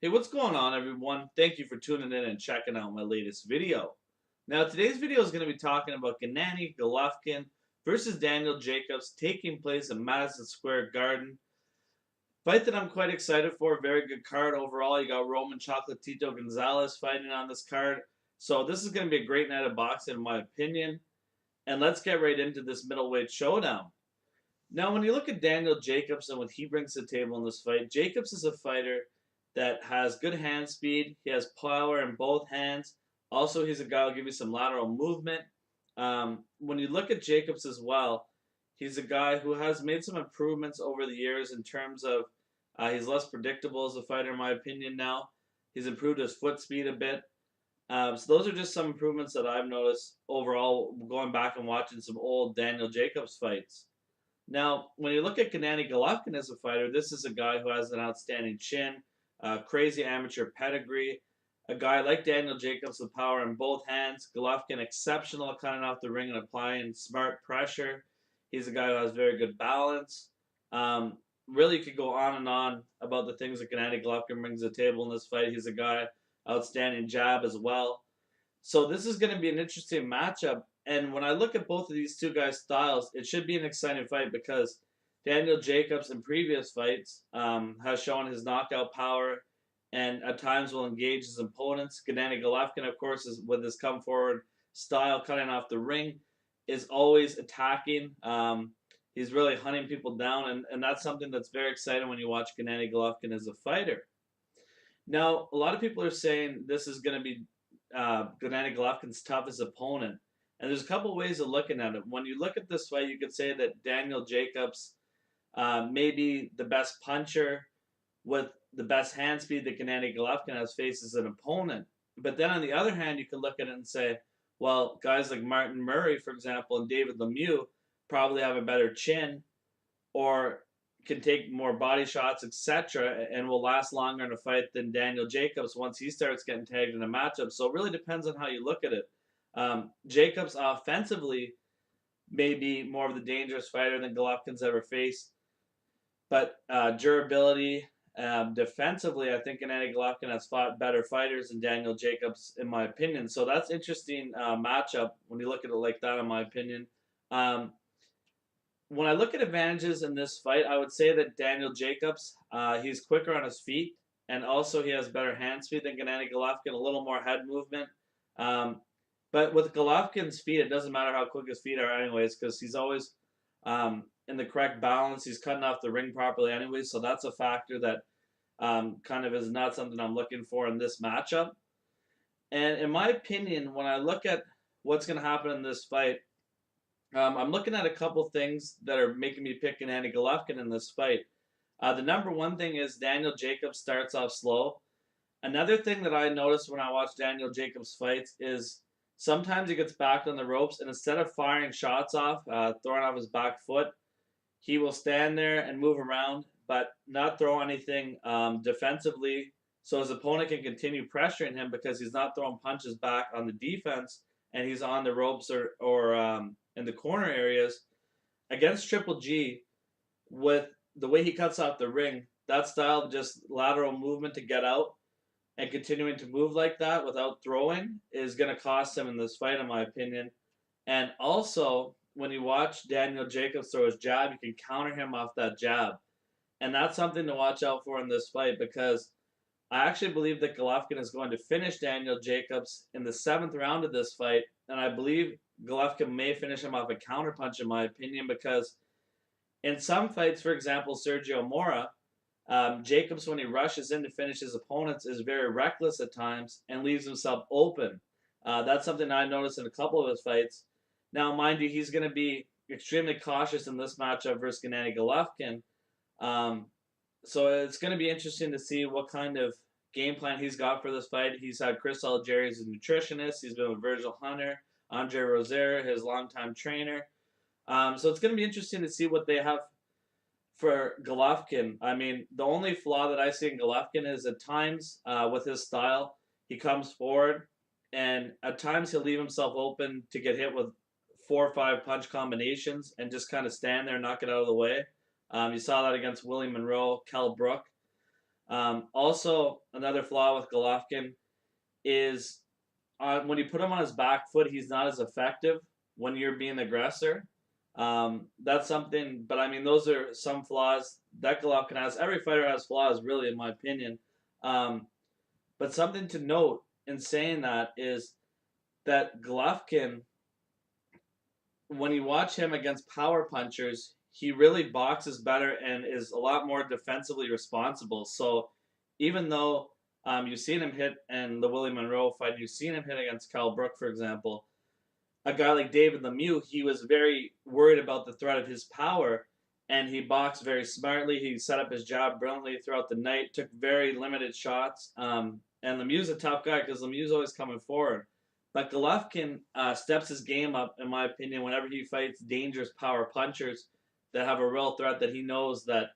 Hey, what's going on, everyone? Thank you for tuning in and checking out my latest video. Now, today's video is going to be talking about Gennady Golovkin versus Daniel Jacobs taking place in Madison Square Garden. Fight that I'm quite excited for. Very good card overall. You got Roman Chocolatito Gonzalez fighting on this card. So this is going to be a great night of boxing, in my opinion. And let's get right into this middleweight showdown. Now, when you look at Daniel Jacobs and what he brings to the table in this fight, Jacobs is a fighter that has good hand speed. He has power in both hands. Also, he's a guy who'll give you some lateral movement. When you look at Jacobs as well, he's a guy who has made some improvements over the years in terms of he's less predictable as a fighter, in my opinion, now. He's improved his foot speed a bit. So those are just some improvements that I've noticed overall going back and watching some old Daniel Jacobs fights. Now, when you look at Gennady Golovkin as a fighter, this is a guy who has an outstanding chin, crazy amateur pedigree, a guy like Daniel Jacobs with power in both hands. Golovkin exceptional at cutting off the ring and applying smart pressure. He's a guy who has very good balance. Really could go on and on about the things that Gennady Golovkin brings to the table in this fight. He's a guy, outstanding jab as well. So this is going to be an interesting matchup. And when I look at both of these two guys' styles, it should be an exciting fight because Daniel Jacobs in previous fights has shown his knockout power and at times will engage his opponents. Gennady Golovkin, of course, is with his come forward style, cutting off the ring, is always attacking. He's really hunting people down, and that's something that's very exciting when you watch Gennady Golovkin as a fighter. Now, a lot of people are saying this is going to be Gennady Golovkin's toughest opponent. And there's a couple ways of looking at it. When you look at this fight, you could say that Daniel Jacobs may be the best puncher with the best hand speed that Gennady Golovkin has faced as an opponent. But then on the other hand, you could look at it and say, well, guys like Martin Murray, for example, and David Lemieux probably have a better chin or can take more body shots, etc., and will last longer in a fight than Daniel Jacobs once he starts getting tagged in a matchup. So it really depends on how you look at it. Jacobs offensively may be more of the dangerous fighter than Golovkin's ever faced, but durability, defensively, I think Gennady Golovkin has fought better fighters than Daniel Jacobs, in my opinion. So that's interesting matchup when you look at it like that, in my opinion. Um, when I look at advantages in this fight, I would say that Daniel Jacobs, he's quicker on his feet, and also he has better hand speed than Gennady Golovkin, a little more head movement. Um, but with Golovkin's feet, it doesn't matter how quick his feet are, anyways, because he's always in the correct balance. He's cutting off the ring properly, anyways. So that's a factor that kind of is not something I'm looking for in this matchup. And in my opinion, when I look at what's going to happen in this fight, I'm looking at a couple things that are making me pick Gennady Golovkin in this fight. The number one thing is Daniel Jacobs starts off slow. Another thing that I notice when I watch Daniel Jacobs fights is sometimes he gets backed on the ropes, and instead of firing shots off, throwing off his back foot, he will stand there and move around, but not throw anything defensively, so his opponent can continue pressuring him because he's not throwing punches back on the defense, and he's on the ropes or in the corner areas. Against Triple G, with the way he cuts off the ring, that style of just lateral movement to get out and continuing to move like that without throwing is going to cost him in this fight, in my opinion. And also, when you watch Daniel Jacobs throw his jab, you can counter him off that jab. And that's something to watch out for in this fight because I actually believe that Golovkin is going to finish Daniel Jacobs in the seventh round of this fight. And I believe Golovkin may finish him off a counterpunch, in my opinion, because in some fights, for example, Sergio Mora, Jacobs, when he rushes in to finish his opponents, is very reckless at times and leaves himself open. That's something I noticed in a couple of his fights. Now, mind you, he's going to be extremely cautious in this matchup versus Gennady Golovkin. Um, so it's going to be interesting to see what kind of game plan he's got for this fight. He's had Chris Algieri as a nutritionist. He's been with Virgil Hunter, Andre Rozier, his longtime trainer. So it's going to be interesting to see what they have for Golovkin. I mean, the only flaw that I see in Golovkin is at times with his style, he comes forward and at times he'll leave himself open to get hit with 4 or 5 punch combinations and just kind of stand there and knock it out of the way. You saw that against Willie Monroe, Kell Brook. Also, another flaw with Golovkin is when you put him on his back foot, he's not as effective when you're being the aggressor. That's something, but I mean, those are some flaws that Golovkin has. Every fighter has flaws, really, in my opinion. Um, but something to note in saying that is that Golovkin, when you watch him against power punchers, he really boxes better and is a lot more defensively responsible. So even though you've seen him hit in the Willie Monroe fight, you've seen him hit against Cal Brook, for example, a guy like David Lemieux, he was very worried about the threat of his power, and he boxed very smartly. He set up his jab brilliantly throughout the night, took very limited shots. And Lemieux's a tough guy because Lemieux's always coming forward. But Golovkin steps his game up, in my opinion, whenever he fights dangerous power punchers that have a real threat that he knows that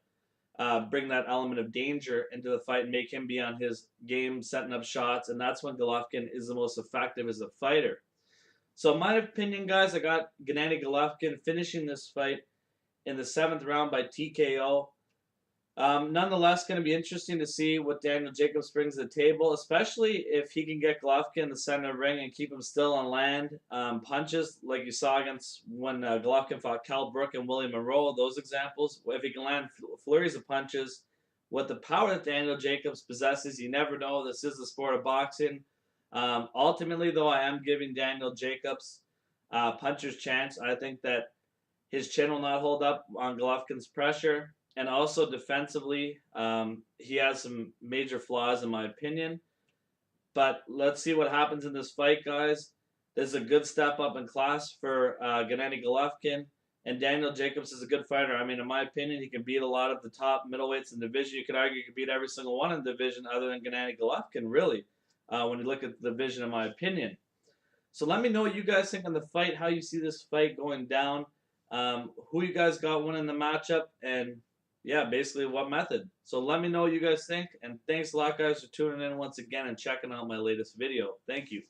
bring that element of danger into the fight and make him be on his game, setting up shots. And that's when Golovkin is the most effective as a fighter. So, in my opinion, guys, I got Gennady Golovkin finishing this fight in the 7th round by TKO. Nonetheless, going to be interesting to see what Daniel Jacobs brings to the table, especially if he can get Golovkin in the center of the ring and keep him still on land. Punches, like you saw against when Golovkin fought Cal Brook and William Monroe, those examples. If he can land flurries of punches with the power that Daniel Jacobs possesses, you never know. This is the sport of boxing. Ultimately, though, I am giving Daniel Jacobs puncher's chance. I think that his chin will not hold up on Golovkin's pressure. And also defensively, he has some major flaws in my opinion. But let's see what happens in this fight, guys. This is a good step up in class for Gennady Golovkin. And Daniel Jacobs is a good fighter. I mean, in my opinion, he can beat a lot of the top middleweights in the division. You could argue he could beat every single one in the division other than Gennady Golovkin, really, when you look at the division, in my opinion. So let me know what you guys think on the fight, how you see this fight going down, who you guys got winning the matchup, and yeah, basically what method. So let me know what you guys think, and thanks a lot, guys, for tuning in once again and checking out my latest video. Thank you.